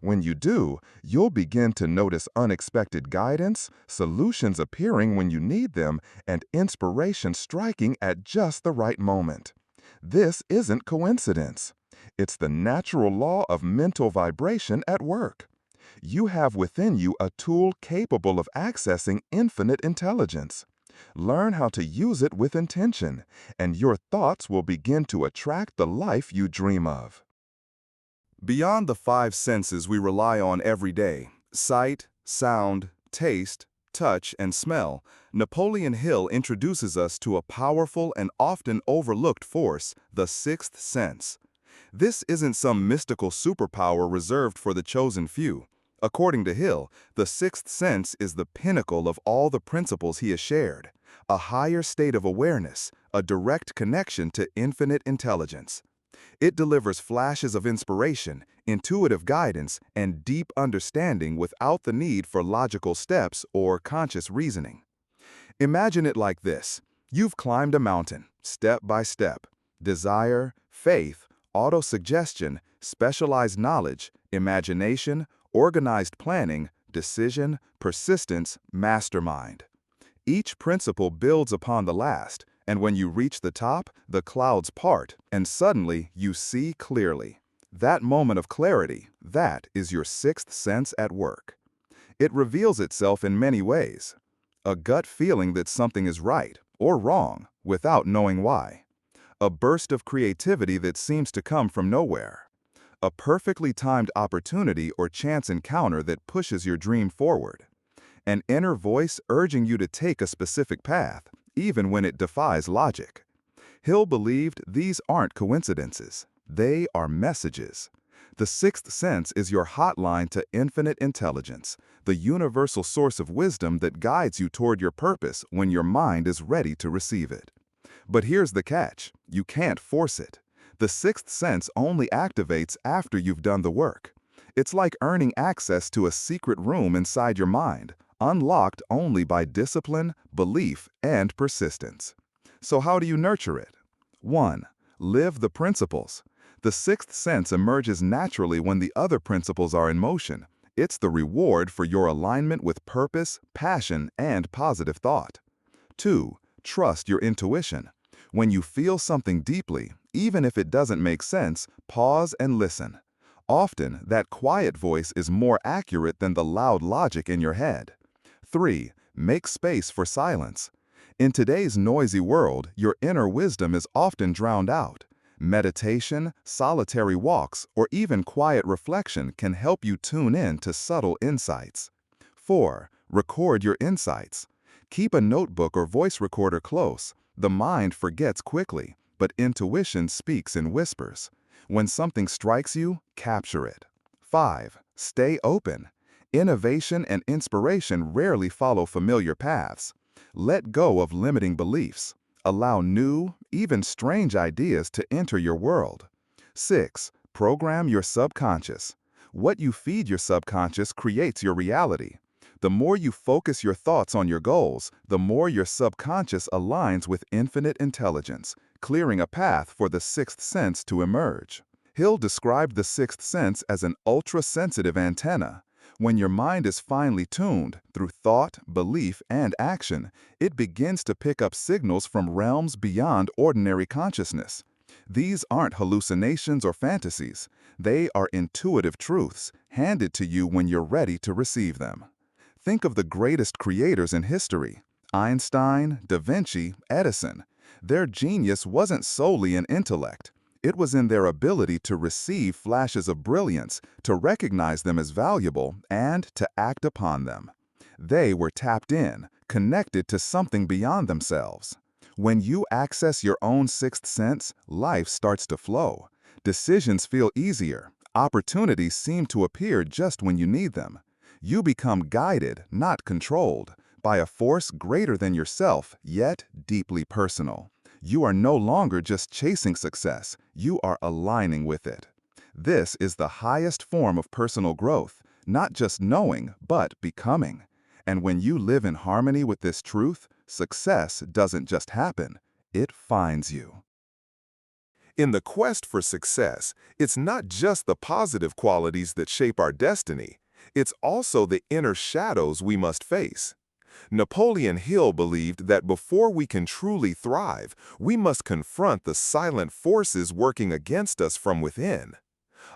When you do, you'll begin to notice unexpected guidance, solutions appearing when you need them, and inspiration striking at just the right moment. This isn't coincidence. It's the natural law of mental vibration at work. You have within you a tool capable of accessing infinite intelligence. Learn how to use it with intention, and your thoughts will begin to attract the life you dream of. Beyond the five senses we rely on every day, sight, sound, taste, touch, and smell, Napoleon Hill introduces us to a powerful and often overlooked force, the sixth sense. This isn't some mystical superpower reserved for the chosen few. According to Hill, the sixth sense is the pinnacle of all the principles he has shared, a higher state of awareness, a direct connection to infinite intelligence. It delivers flashes of inspiration, intuitive guidance, and deep understanding without the need for logical steps or conscious reasoning. Imagine it like this. You've climbed a mountain, step by step. Desire, faith, autosuggestion, specialized knowledge, imagination, organized planning, decision, persistence, mastermind. Each principle builds upon the last, and when you reach the top, the clouds part, and suddenly you see clearly. That moment of clarity, that is your sixth sense at work. It reveals itself in many ways. A gut feeling that something is right or wrong without knowing why. A burst of creativity that seems to come from nowhere. A perfectly timed opportunity or chance encounter that pushes your dream forward. An inner voice urging you to take a specific path, even when it defies logic. Hill believed these aren't coincidences. They are messages. The sixth sense is your hotline to infinite intelligence, the universal source of wisdom that guides you toward your purpose when your mind is ready to receive it. But here's the catch. You can't force it. The sixth sense only activates after you've done the work. It's like earning access to a secret room inside your mind, unlocked only by discipline, belief, and persistence. So how do you nurture it? 1. Live the principles. The sixth sense emerges naturally when the other principles are in motion. It's the reward for your alignment with purpose, passion, and positive thought. 2. Trust your intuition. When you feel something deeply, even if it doesn't make sense, pause and listen. Often, that quiet voice is more accurate than the loud logic in your head. 3. Make space for silence. In today's noisy world, your inner wisdom is often drowned out. Meditation, solitary walks, or even quiet reflection can help you tune in to subtle insights. 4. Record your insights. Keep a notebook or voice recorder close. The mind forgets quickly, but intuition speaks in whispers. When something strikes you, capture it. 5. Stay open. Innovation and inspiration rarely follow familiar paths. Let go of limiting beliefs. Allow new, even strange ideas to enter your world. 6. Program your subconscious. What you feed your subconscious creates your reality. The more you focus your thoughts on your goals, the more your subconscious aligns with infinite intelligence, clearing a path for the sixth sense to emerge. Hill described the sixth sense as an ultra-sensitive antenna. When your mind is finely tuned, through thought, belief, and action, it begins to pick up signals from realms beyond ordinary consciousness. These aren't hallucinations or fantasies. They are intuitive truths, handed to you when you're ready to receive them. Think of the greatest creators in history: Einstein, Da Vinci, Edison. Their genius wasn't solely in intellect. It was in their ability to receive flashes of brilliance, to recognize them as valuable, and to act upon them. They were tapped in, connected to something beyond themselves. When you access your own sixth sense, life starts to flow. Decisions feel easier. Opportunities seem to appear just when you need them. You become guided, not controlled, by a force greater than yourself, yet deeply personal. You are no longer just chasing success, you are aligning with it. This is the highest form of personal growth, not just knowing, but becoming. And when you live in harmony with this truth, success doesn't just happen, it finds you. In the quest for success, it's not just the positive qualities that shape our destiny, it's also the inner shadows we must face. Napoleon Hill believed that before we can truly thrive, we must confront the silent forces working against us from within.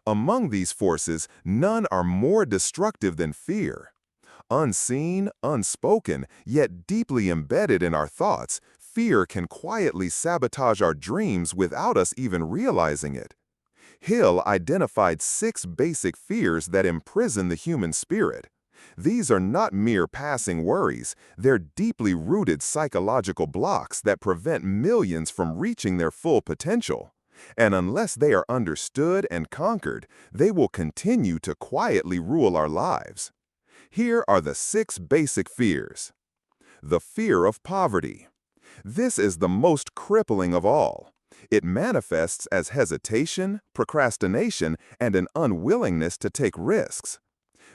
Among these forces, none are more destructive than fear. Unseen, unspoken, yet deeply embedded in our thoughts, fear can quietly sabotage our dreams without us even realizing it. Hill identified 6 basic fears that imprison the human spirit. These are not mere passing worries, they're deeply rooted psychological blocks that prevent millions from reaching their full potential. And unless they are understood and conquered, they will continue to quietly rule our lives. Here are the 6 basic fears. The fear of poverty. This is the most crippling of all. It manifests as hesitation, procrastination, and an unwillingness to take risks.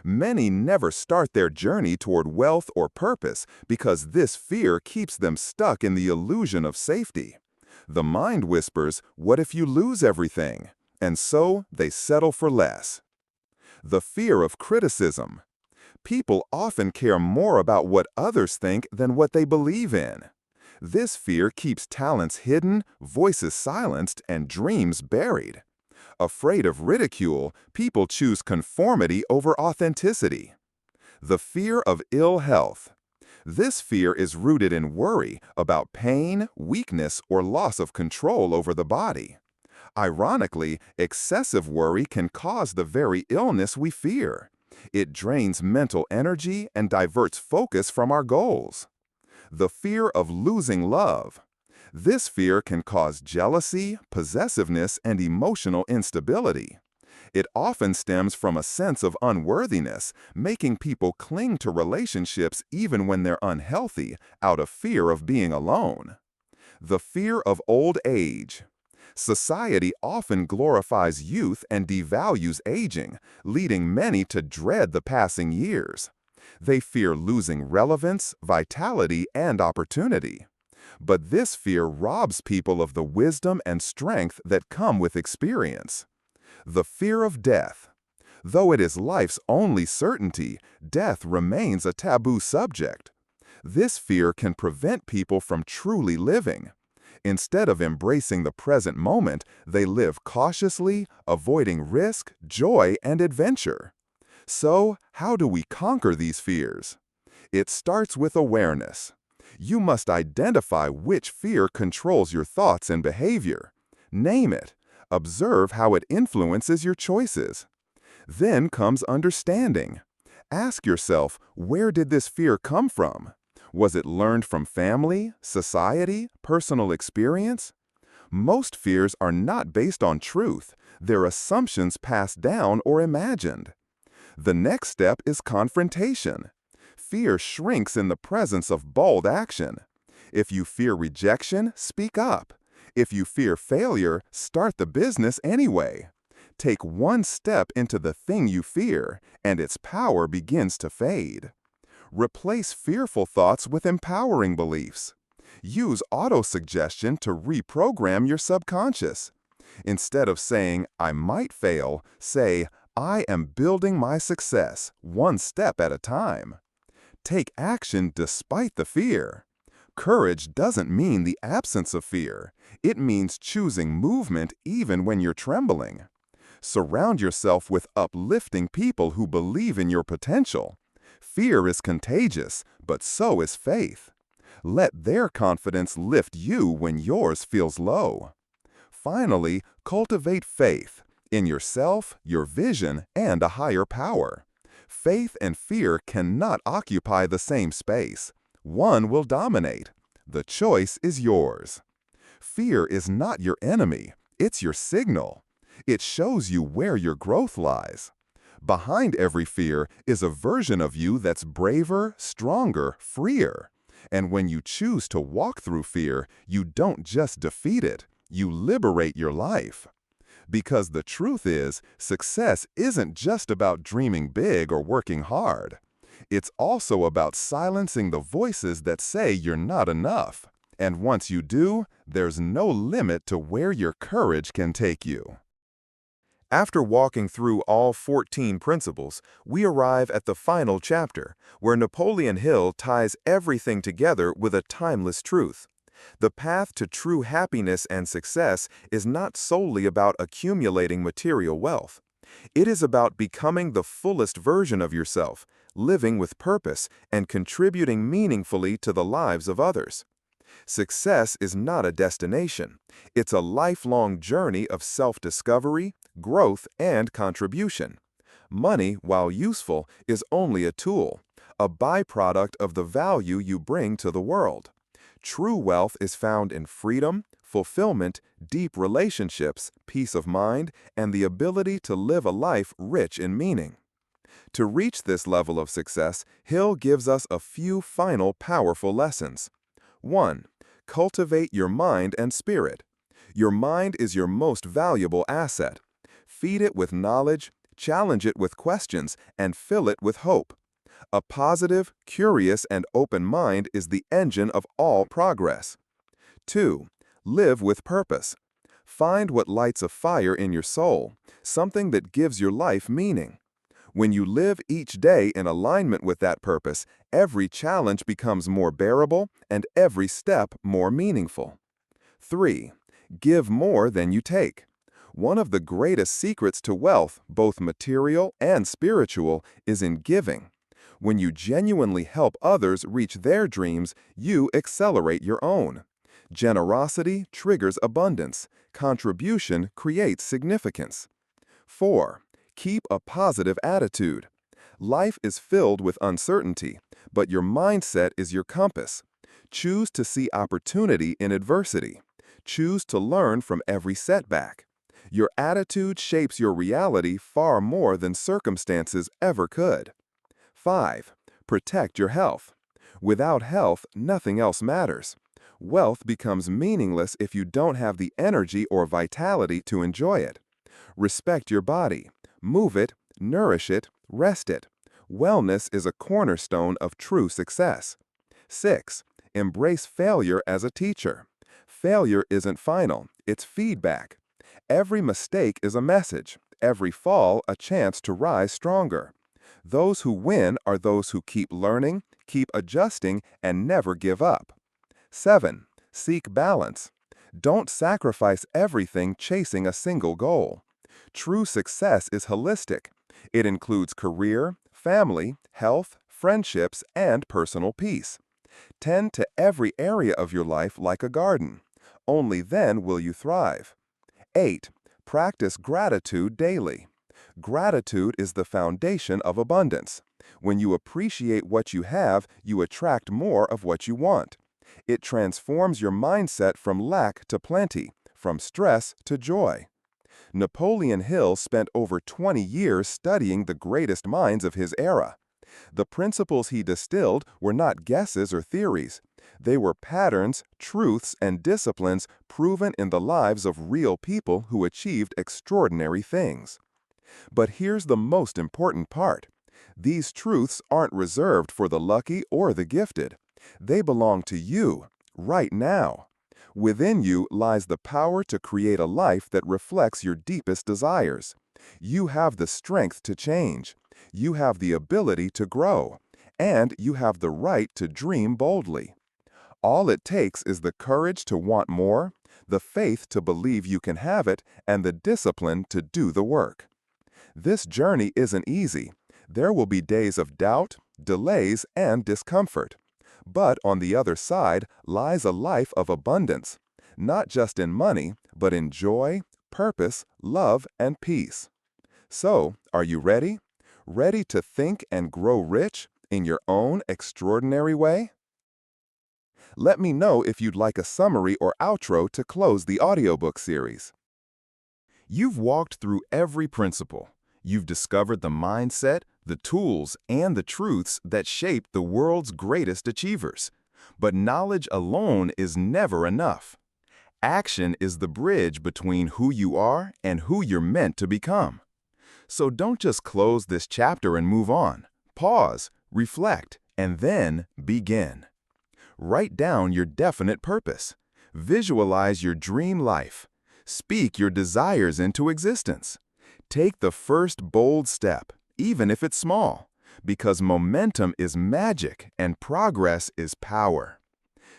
Many never start their journey toward wealth or purpose because this fear keeps them stuck in the illusion of safety. The mind whispers, "What if you lose everything?" And so they settle for less. The fear of criticism. People often care more about what others think than what they believe in. This fear keeps talents hidden, voices silenced, and dreams buried. Afraid of ridicule, people choose conformity over authenticity. The fear of ill health. This fear is rooted in worry about pain, weakness, or loss of control over the body. Ironically, excessive worry can cause the very illness we fear. It drains mental energy and diverts focus from our goals. The fear of losing love. This fear can cause jealousy, possessiveness, and emotional instability. It often stems from a sense of unworthiness, making people cling to relationships even when they're unhealthy, out of fear of being alone. The fear of old age. Society often glorifies youth and devalues aging, leading many to dread the passing years. They fear losing relevance, vitality, and opportunity. But this fear robs people of the wisdom and strength that come with experience. The fear of death. Though it is life's only certainty, death remains a taboo subject. This fear can prevent people from truly living. Instead of embracing the present moment, they live cautiously, avoiding risk, joy, and adventure. So, how do we conquer these fears? It starts with awareness. You must identify which fear controls your thoughts and behavior. Name it. Observe how it influences your choices. Then comes understanding. Ask yourself, where did this fear come from? Was it learned from family, society, personal experience? Most fears are not based on truth. They're assumptions passed down or imagined. The next step is confrontation. Fear shrinks in the presence of bold action. If you fear rejection, speak up. If you fear failure, start the business anyway. Take one step into the thing you fear, and its power begins to fade. Replace fearful thoughts with empowering beliefs. Use autosuggestion to reprogram your subconscious. Instead of saying, "I might fail," say, "I am building my success, one step at a time." Take action despite the fear. Courage doesn't mean the absence of fear. It means choosing movement even when you're trembling. Surround yourself with uplifting people who believe in your potential. Fear is contagious, but so is faith. Let their confidence lift you when yours feels low. Finally, cultivate faith in yourself, your vision, and a higher power. Faith and fear cannot occupy the same space. One will dominate. The choice is yours. Fear is not your enemy. It's your signal. It shows you where your growth lies. Behind every fear is a version of you that's braver, stronger, freer. And when you choose to walk through fear, you don't just defeat it, you liberate your life. Because the truth is, success isn't just about dreaming big or working hard. It's also about silencing the voices that say you're not enough. And once you do, there's no limit to where your courage can take you. After walking through all 14 principles, we arrive at the final chapter, where Napoleon Hill ties everything together with a timeless truth. The path to true happiness and success is not solely about accumulating material wealth. It is about becoming the fullest version of yourself, living with purpose, and contributing meaningfully to the lives of others. Success is not a destination. It's a lifelong journey of self-discovery, growth, and contribution. Money, while useful, is only a tool, a byproduct of the value you bring to the world. True wealth is found in freedom, fulfillment, deep relationships, peace of mind, and the ability to live a life rich in meaning. To reach this level of success, Hill gives us a few final powerful lessons. 1. Cultivate your mind and spirit. Your mind is your most valuable asset. Feed it with knowledge, challenge it with questions, and fill it with hope. A positive, curious, and open mind is the engine of all progress. 2. Live with purpose. Find what lights a fire in your soul, something that gives your life meaning. When you live each day in alignment with that purpose, every challenge becomes more bearable and every step more meaningful. 3. Give more than you take. One of the greatest secrets to wealth, both material and spiritual, is in giving. When you genuinely help others reach their dreams, you accelerate your own. Generosity triggers abundance. Contribution creates significance. 4. Keep a positive attitude. Life is filled with uncertainty, but your mindset is your compass. Choose to see opportunity in adversity. Choose to learn from every setback. Your attitude shapes your reality far more than circumstances ever could. 5. Protect your health. Without health, nothing else matters. Wealth becomes meaningless if you don't have the energy or vitality to enjoy it. Respect your body. Move it, nourish it, rest it. Wellness is a cornerstone of true success. 6. Embrace failure as a teacher. Failure isn't final, it's feedback. Every mistake is a message, every fall a chance to rise stronger. Those who win are those who keep learning, keep adjusting, and never give up. 7. Seek balance. Don't sacrifice everything chasing a single goal. True success is holistic. It includes career, family, health, friendships, and personal peace. Tend to every area of your life like a garden. Only then will you thrive. 8. Practice gratitude daily. Gratitude is the foundation of abundance. When you appreciate what you have, you attract more of what you want. It transforms your mindset from lack to plenty, from stress to joy. Napoleon Hill spent over 20 years studying the greatest minds of his era. The principles he distilled were not guesses or theories. They were patterns, truths, and disciplines proven in the lives of real people who achieved extraordinary things. But here's the most important part. These truths aren't reserved for the lucky or the gifted. They belong to you, right now. Within you lies the power to create a life that reflects your deepest desires. You have the strength to change. You have the ability to grow. And you have the right to dream boldly. All it takes is the courage to want more, the faith to believe you can have it, and the discipline to do the work. This journey isn't easy. There will be days of doubt, delays, and discomfort. But on the other side lies a life of abundance, not just in money, but in joy, purpose, love, and peace. So, are you ready? Ready to think and grow rich in your own extraordinary way? Let me know if you'd like a summary or outro to close the audiobook series. You've walked through every principle. You've discovered the mindset, the tools, and the truths that shape the world's greatest achievers. But knowledge alone is never enough. Action is the bridge between who you are and who you're meant to become. So don't just close this chapter and move on. Pause, reflect, and then begin. Write down your definite purpose. Visualize your dream life. Speak your desires into existence. Take the first bold step, even if it's small, because momentum is magic and progress is power.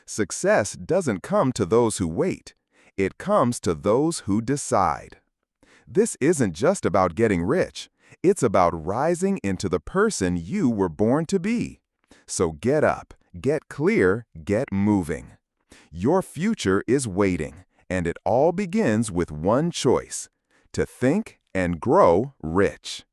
Success doesn't come to those who wait. It comes to those who decide. This isn't just about getting rich. It's about rising into the person you were born to be. So get up, get clear, get moving. Your future is waiting, and it all begins with one choice: to think and grow rich.